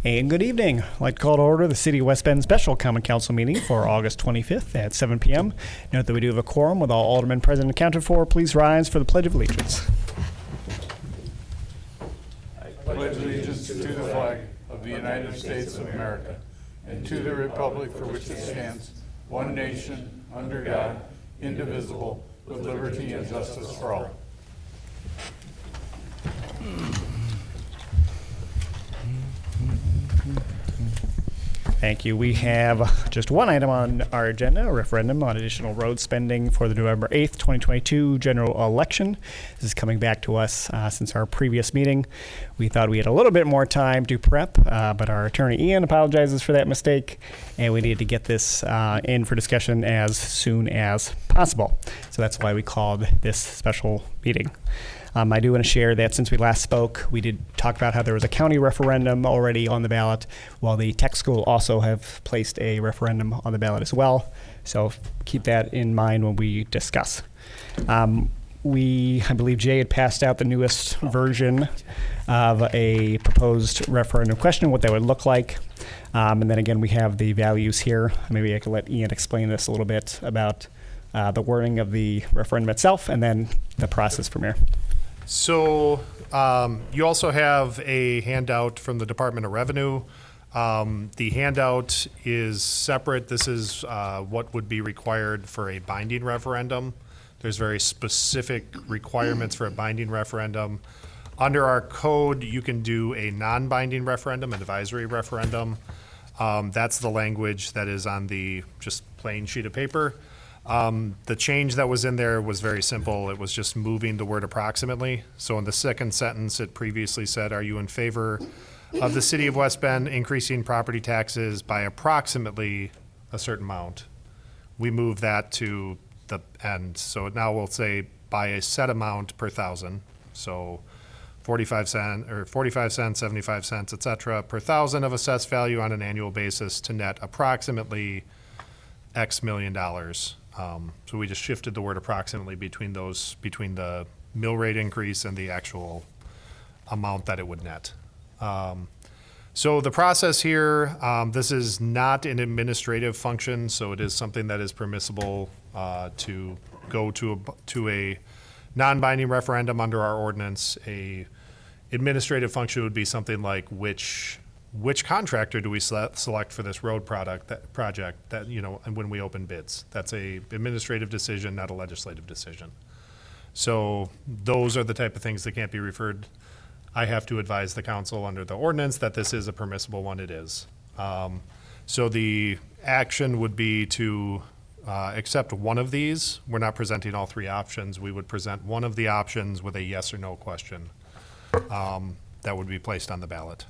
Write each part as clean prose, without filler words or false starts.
And good evening. I'd like to call to order the City of West Bend Special Common Council meeting for August 25th at 7 p.m. Note that we do have a quorum with all aldermen present and accounted for. Please rise for the Pledge of Allegiance. I pledge allegiance to the flag of the United States of America and to the republic for which it stands, one nation, under God, indivisible, with liberty and justice for all. Thank you. We have just one item on our agenda, a referendum on additional road spending for the November 8th, 2022 general election. This is coming back to us since our previous meeting. We thought we had a little bit more time to prep, but our attorney Ian apologizes for that mistake, and we need to get this in for discussion as soon as possible. So that's why we called this special meeting. I do want to share that since we last spoke, we did talk about how there was a county referendum already on the ballot, while the tech school also have placed a referendum on the ballot as well. So keep that in mind when we discuss. I believe Jay had passed out the newest version of a proposed referendum question, what that would look like. And then again, we have the values here. Maybe I could let Ian explain this a little bit about the wording of the referendum itself and then the process from here. So you also have a handout from the Department of Revenue. The handout is separate. This is what would be required for a binding referendum. There's very specific requirements for a binding referendum. Under our code, you can do a non-binding referendum, an advisory referendum. That's the language that is on the just plain sheet of paper. The change that was in there was very simple. It was just moving the word approximately. So in the second sentence, it previously said, are you in favor of the City of West Bend increasing property taxes by approximately a certain amount? We move that to the end. So now we'll say by a set amount per thousand. So 45 cents, 75 cents, et cetera, per thousand of assessed value on an annual basis to net approximately X million dollars. So we just shifted the word approximately between the mill rate increase and the actual amount that it would net. So the process here, this is not an administrative function, so it is something that is permissible to go to a non-binding referendum under our ordinance. A administrative function would be something like which contractor do we select for this road project that, and when we open bids. That's a administrative decision, not a legislative decision. So those are the type of things that can't be referred. I have to advise the council under the ordinance that this is a permissible one. It is. So the action would be to accept one of these. We're not presenting all three options. We would present one of the options with a yes or no question that would be placed on the ballot.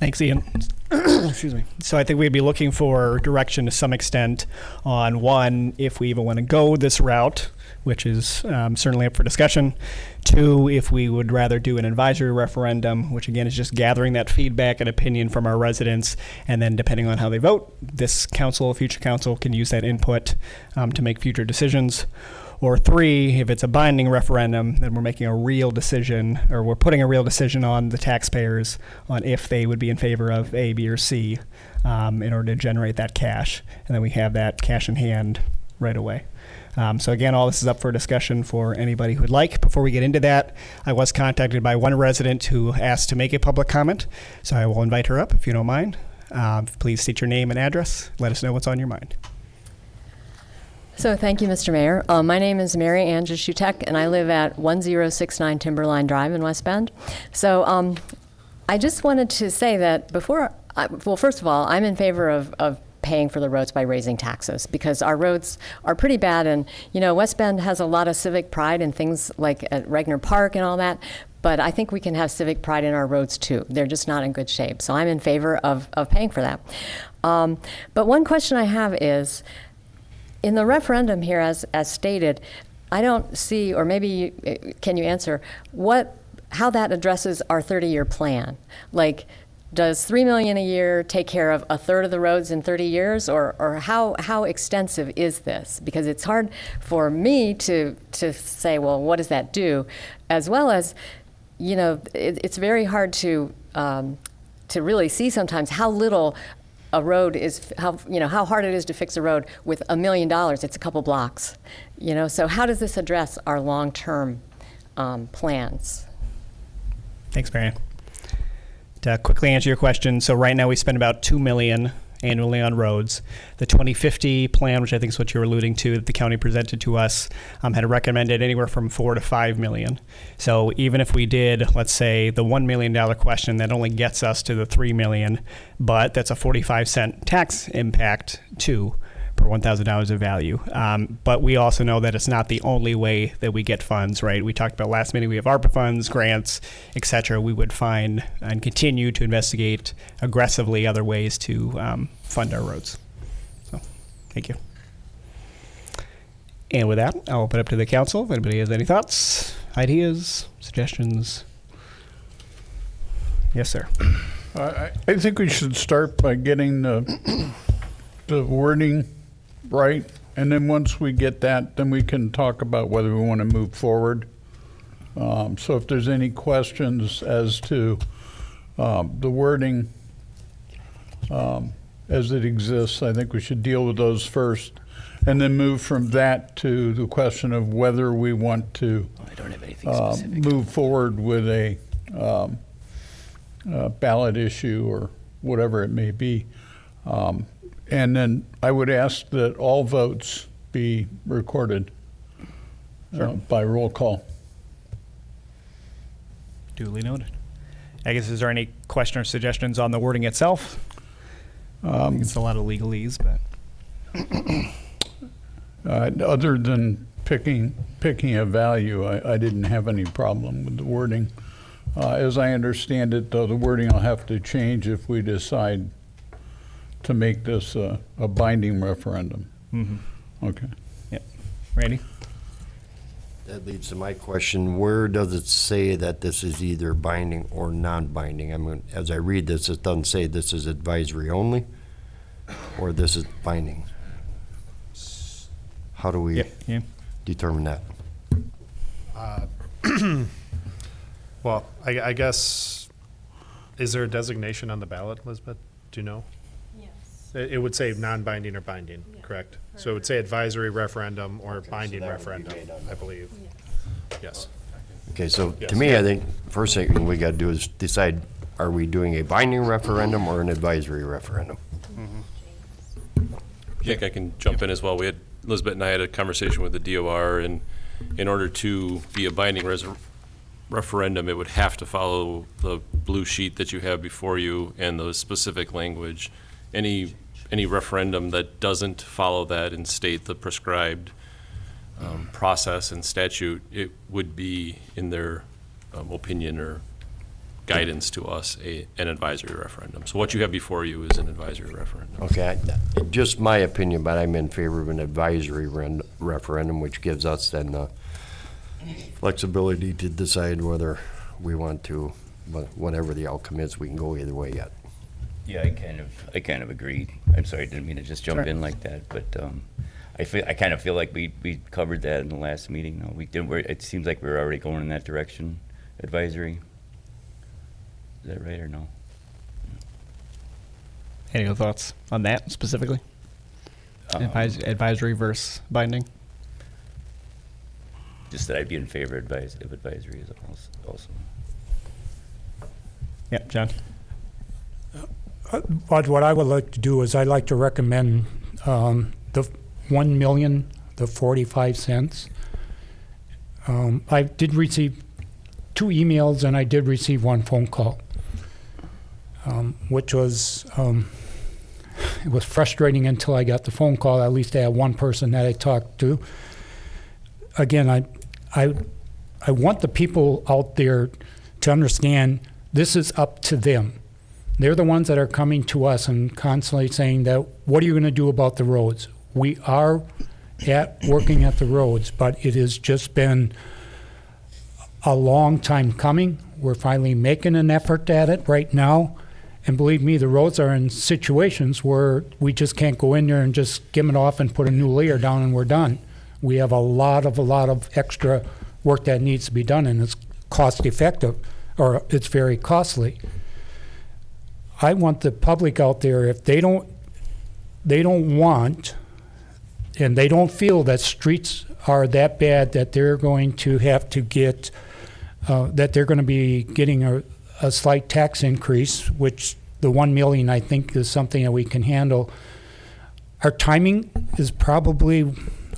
Thanks, Ian. Excuse me. So I think we'd be looking for direction to some extent on one, if we even want to go this route, which is certainly up for discussion. Two, if we would rather do an advisory referendum, which again is just gathering that feedback and opinion from our residents, and then depending on how they vote, this council, future council can use that input to make future decisions. Or three, if it's a binding referendum, then we're making a real decision, or we're putting a real decision on the taxpayers on if they would be in favor of A, B, or C in order to generate that cash. And then we have that cash in hand right away. So again, all this is up for discussion for anybody who would like. Before we get into that, I was contacted by one resident who asked to make a public comment. So I will invite her up if you don't mind. Please state your name and address. Let us know what's on your mind. So thank you, Mr. Mayor. My name is Mary Ann Jashutek, and I live at 1069 Timberline Drive in West Bend. So I just wanted to say that first of all, I'm in favor of paying for the roads by raising taxes because our roads are pretty bad. And, West Bend has a lot of civic pride in things like at Regner Park and all that. But I think we can have civic pride in our roads, too. They're just not in good shape. So I'm in favor of paying for that. But one question I have is, in the referendum here, as stated, I don't see, or maybe can you answer, how that addresses our 30-year plan? Like, does $3 million a year take care of a third of the roads in 30 years, or how extensive is this? Because it's hard for me to say, well, what does that do? As well as, it's very hard to really see sometimes how little a road is, how hard it is to fix a road with $1 million. It's a couple blocks, So how does this address our long-term plans? Thanks, Marianne. To quickly answer your question, so right now we spend about $2 million annually on roads. The 2050 plan, which I think is what you're alluding to, that the county presented to us, had recommended anywhere from $4 to $5 million. So even if we did, let's say, the $1 million question, that only gets us to the $3 million, but that's a 45-cent tax impact too per $1,000 of value. But we also know that it's not the only way that we get funds, right? We talked about last meeting, we have ARPA funds, grants, et cetera. We would find and continue to investigate aggressively other ways to fund our roads. So, thank you. And with that, I'll open up to the council. If anybody has any thoughts, ideas, suggestions. Yes, sir. I think we should start by getting the wording right, and then once we get that, then we can talk about whether we want to move forward. So if there's any questions as to the wording as it exists, I think we should deal with those first, and then move from that to the question of whether we want to I don't have anything specific. move forward with a ballot issue or whatever it may be. And then I would ask that all votes be recorded by roll call. Duly noted. I guess, is there any question or suggestions on the wording itself? I think it's a lot of legalese, but Other than picking a value, I didn't have any problem with the wording. As I understand it, though, the wording will have to change if we decide to make this a binding referendum. Mm-hmm. Okay. Yep. Randy? That leads to my question, where does it say that this is either binding or non-binding? I mean, as I read this, it doesn't say this is advisory only, or this is binding. How do we Yeah. determine that? Well, I guess, is there a designation on the ballot, Elizabeth? Do you know? Yes. It would say non-binding or binding, correct? So it would say advisory referendum or binding referendum, I believe. Yes. Okay, so Yes. to me, I think first thing we got to do is decide, are we doing a binding referendum or an advisory referendum? I think I can jump in as well. Elizabeth and I had a conversation with the DOR, and in order to be a binding referendum, it would have to follow the blue sheet that you have before you and the specific language. Any referendum that doesn't follow that and state the prescribed process and statute, it would be, in their opinion or guidance to us, an advisory referendum. So what you have before you is an advisory referendum. Okay, just my opinion, but I'm in favor of an advisory referendum, which gives us then the flexibility to decide whether we want to, whatever the outcome is, we can go either way yet. Yeah, I kind of agree. I'm sorry, I didn't mean to just jump in like that, but I kind of feel like we covered that in the last meeting. No, we didn't. It seems like we were already going in that direction. Advisory. Is that right or no? Any other thoughts on that specifically? Advisory versus binding? Just that I'd be in favor of advisory is also. Yeah, John? But what I would like to do is I'd like to recommend the 1 million, the 45 cents. I did receive 2 emails and I did receive 1 phone call, which was, it was frustrating until I got the phone call. At least I had one person that I talked to. Again, I want the people out there to understand this is up to them. They're the ones that are coming to us and constantly saying that, what are you going to do about the roads? We are working at the roads, but it has just been a long time coming. We're finally making an effort at it right now. And believe me, the roads are in situations where we just can't go in there and just skim it off and put a new layer down and we're done. We have a lot of extra work that needs to be done, and it's cost effective, or it's very costly. I want the public out there, if they don't want, and they don't feel that streets are that bad that they're going to have to get, that they're going to be getting a slight tax increase, which the 1 million I think is something that we can handle. Our timing is probably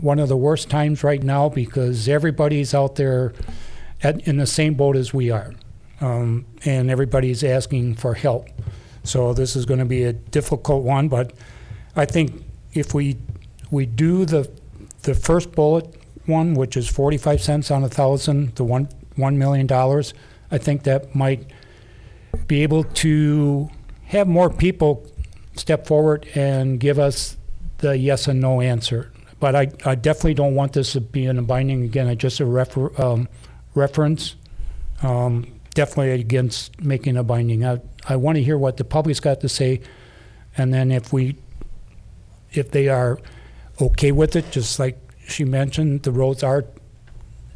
one of the worst times right now because everybody's out there in the same boat as we are, and everybody's asking for help. So this is going to be a difficult one, but I think if we do the first bullet one, which is 45 cents on 1,000, the $1 million, I think that might be able to have more people step forward and give us the yes and no answer. But I definitely don't want this to be in a binding, again, just a reference. Definitely against making a binding. I want to hear what the public's got to say, and then if they are okay with it, just like she mentioned, the roads are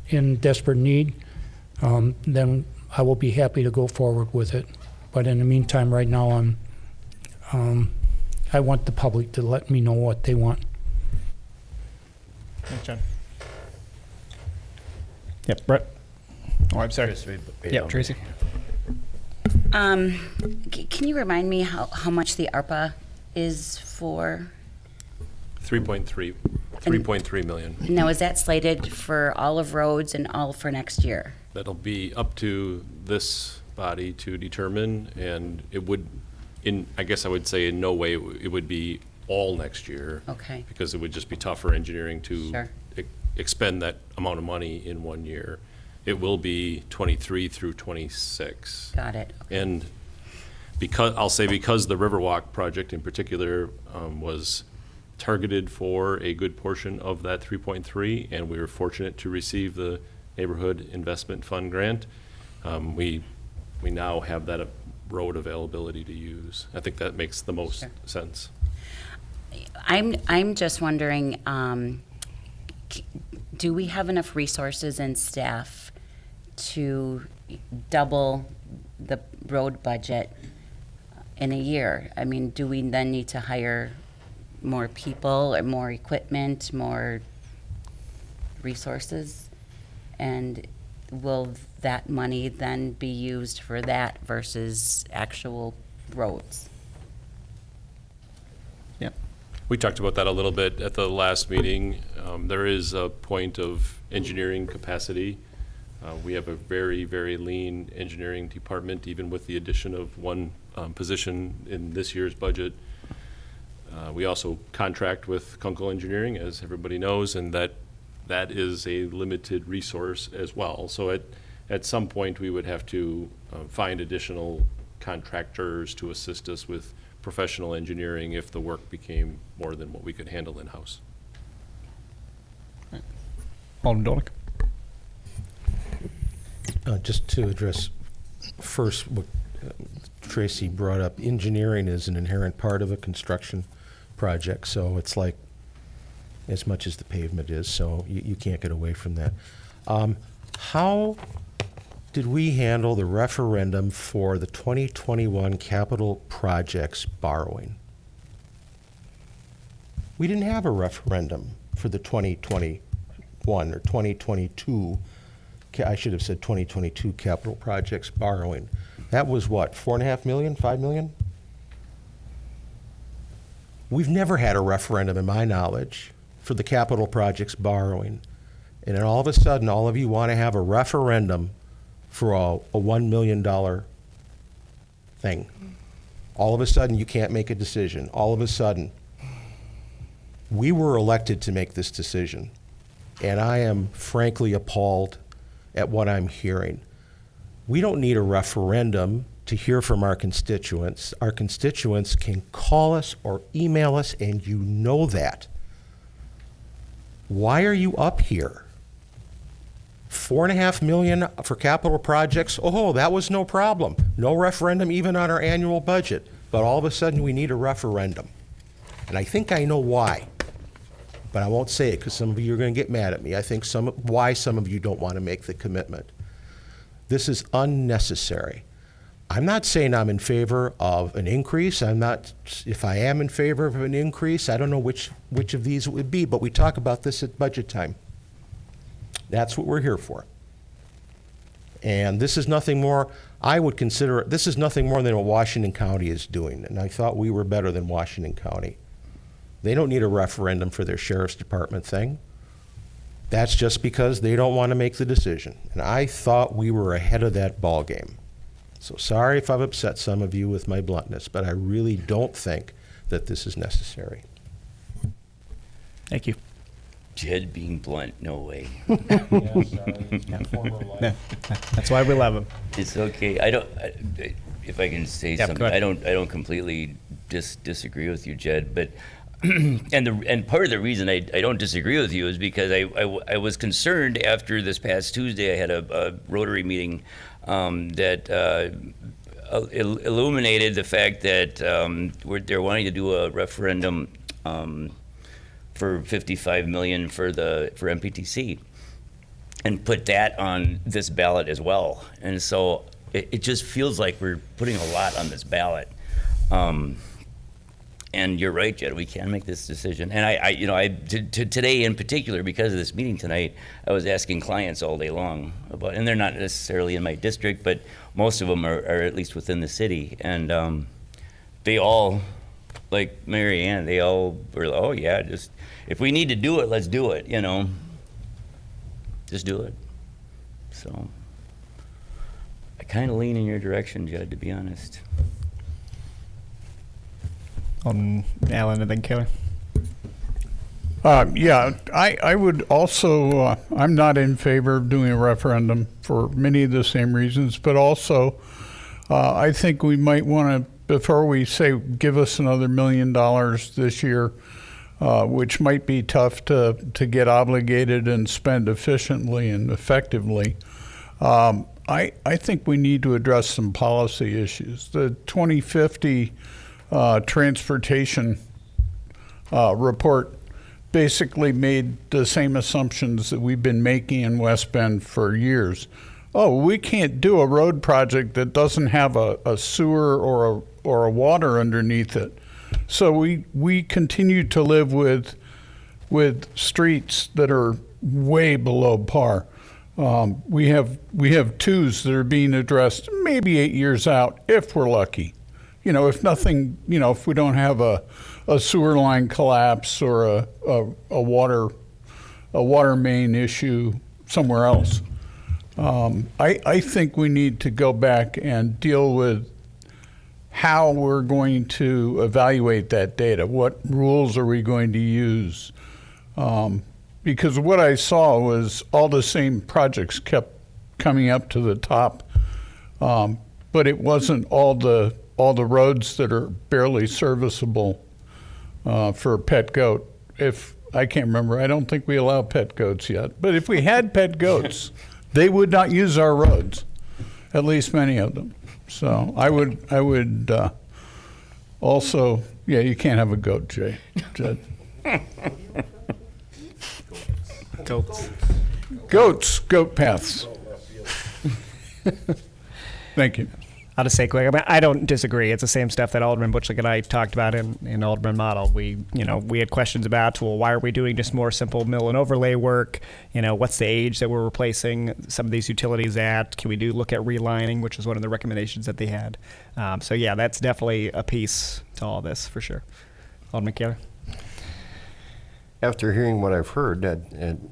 in desperate need, then I will be happy to go forward with it. But in the meantime, right now, I want the public to let me know what they want. Thanks, John. Yep, Brett. Oh, I'm sorry. Yeah, Tracy. Can you remind me how much the ARPA is for? 3.3 million. Now, is that slated for all of roads and all for next year? That'll be up to this body to determine, and it would, I guess I would say in no way it would be all next year. Okay. Because it would just be tough for engineering to Sure. expend that amount of money in 1 year. It will be 23 through 26. Got it. Okay. And because the Riverwalk project in particular was targeted for a good portion of that 3.3, and we were fortunate to receive the Neighborhood Investment Fund grant, we now have that road availability to use. I think that makes the most sense. I'm just wondering, do we have enough resources and staff to double the road budget in a year? I mean, do we then need to hire more people or more equipment, more resources? And will that money then be used for that versus actual roads? Yep. We talked about that a little bit at the last meeting. There is a point of engineering capacity. We have a very, very lean engineering department, even with the addition of one position in this year's budget. We also contract with Kunkel Engineering, as everybody knows, and that is a limited resource as well. So at some point, we would have to find additional contractors to assist us with professional engineering if the work became more than what we could handle in-house. Alderman Dolick. Just to address first what Tracy brought up, engineering is an inherent part of a construction project, so it's like as much as the pavement is, so you can't get away from that. How did we handle the referendum for the 2021 capital projects borrowing? We didn't have a referendum for the 2021 or 2022, I should have said 2022 capital projects borrowing. That was what, 4.5 million, 5 million? We've never had a referendum, in my knowledge, for the capital projects borrowing. And then all of a sudden, all of you want to have a referendum for a $1 million thing. All of a sudden, you can't make a decision. All of a sudden, we were elected to make this decision. And I am frankly appalled at what I'm hearing. We don't need a referendum to hear from our constituents. Our constituents can call us or email us, and you know that. Why are you up here? $4.5 million for capital projects? Oh, that was no problem. No referendum even on our annual budget. But all of a sudden we need a referendum. And I think I know why. But I won't say it because some of you are going to get mad at me. I think why some of you don't want to make the commitment. This is unnecessary. I'm not saying I'm in favor of an increase. If I am in favor of an increase, I don't know which of these it would be, but we talk about this at budget time. That's what we're here for. And this is nothing more, I would consider, this is nothing more than what Washington County is doing. And I thought we were better than Washington County. They don't need a referendum for their sheriff's department thing. That's just because they don't want to make the decision. And I thought we were ahead of that ball game. So sorry if I've upset some of you with my bluntness, but I really don't think that this is necessary. Thank you. Jed being blunt, no way. That's why we love him. It's okay. If I can say Yeah, something, go ahead. I don't completely disagree with you, Jed, but and part of the reason I don't disagree with you is because I was concerned after this past Tuesday. I had a Rotary meeting that illuminated the fact that they're wanting to do a referendum for $55 million for MPTC, and put that on this ballot as well. And so it just feels like we're putting a lot on this ballot. And you're right, Jed, we can make this decision. And today in particular, because of this meeting tonight, I was asking clients all day long about, and they're not necessarily in my district, but most of them are at least within the city. And they all, like Mary Ann, they all were, oh yeah, just, if we need to do it, let's do it, just do it. So I kind of lean in your direction, Jed, to be honest. On Alan and then Kelly. Yeah, I would also, I'm not in favor of doing a referendum for many of the same reasons, but also I think we might want to, before we say give us another $1 million this year, which might be tough to get obligated and spend efficiently and effectively, I think we need to address some policy issues. The 2050 transportation report basically made the same assumptions that we've been making in West Bend for years. Oh, we can't do a road project that doesn't have a sewer or a water underneath it. So we continue to live with streets that are way below par. We have twos that are being addressed maybe 8 years out if we're lucky. If nothing, if we don't have a sewer line collapse or a water main issue somewhere else. I think we need to go back and deal with how we're going to evaluate that data. What rules are we going to use? Because what I saw was all the same projects kept coming up to the top, but it wasn't all the roads that are barely serviceable for a pet goat. If I can't remember, I don't think we allow pet goats yet. But if we had pet goats, they would not use our roads, at least many of them. So I would also, yeah, you can't have a goat, Jed. Goat paths. Thank you. I'll just say quick, I don't disagree. It's the same stuff that Alderman Butchlick and I talked about in Alderman Model. We had questions about, well, why are we doing just more simple mill and overlay work? What's the age that we're replacing some of these utilities at? Can we look at relining, which is one of the recommendations that they had. So yeah, that's definitely a piece to all this for sure. Alderman Kaler? After hearing what I've heard, and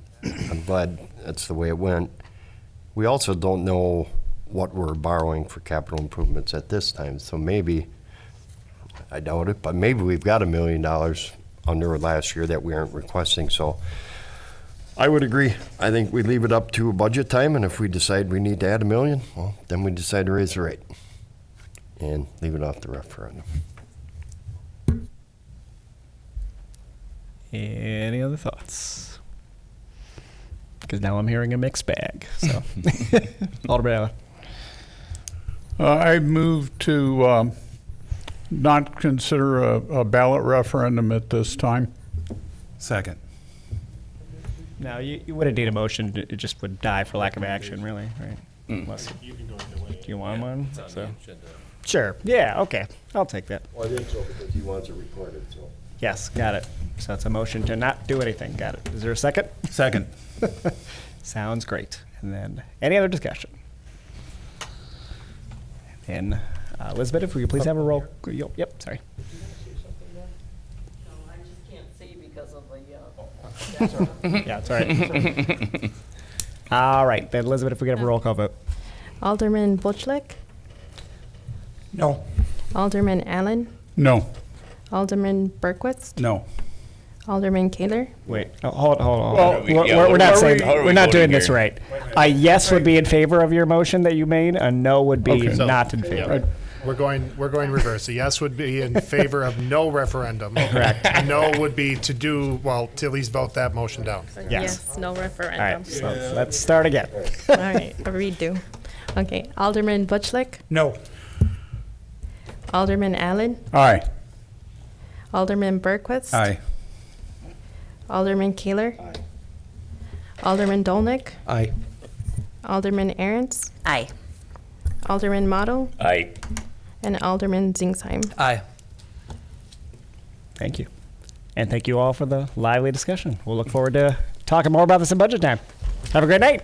I'm glad that's the way it went, we also don't know what we're borrowing for capital improvements at this time. So maybe, I doubt it, but maybe we've got $1 million under last year that we aren't requesting. So I would agree. I think we leave it up to budget time, and if we decide we need to add $1 million, well, then we decide to raise the rate and leave it off the referendum. Any other thoughts? Because now I'm hearing a mixed bag. So, Alderman Allen. I move to not consider a ballot referendum at this time. Second. No, you wouldn't need a motion. It just would die for lack of action, really, right? Unless, do you want one? So, sure. Yeah. Okay. I'll take that. Well, I think so, because he wants it recorded, so. Yes. Got it. So it's a motion to not do anything. Got it. Is there a second? Second. Sounds great. And then any other discussion? And Elizabeth, if we could please have a roll. Yep. Sorry. I just can't see because of the. Yeah, it's all right. All right, then Elizabeth, if we could have a roll call vote. Alderman Butchlick, No. Alderman Allen, No. Alderman Berkowitz, No. Alderman Kaler, Wait, hold on. Well, We're not saying, how are we we're not doing voting this here? right. A yes would be in favor of your motion that you made, a no would be Okay. not in favor. We're going reverse. A yes would be in favor of no referendum. Correct. A no would be to do, well, to at least vote that motion down. Yes. no All referendum. right, so let's start again. All right, a redo. Okay, Alderman Butchlick, No. Alderman Allen, Aye. Alderman Berkowitz, Aye. Alderman Kaler, Alderman Dolnick, Aye. Alderman Aaron's, Aye. Alderman Model, Aye. and Alderman Zingsheim. Aye. Thank you. And thank you all for the lively discussion. We'll look forward to talking more about this in budget time. Have a great night.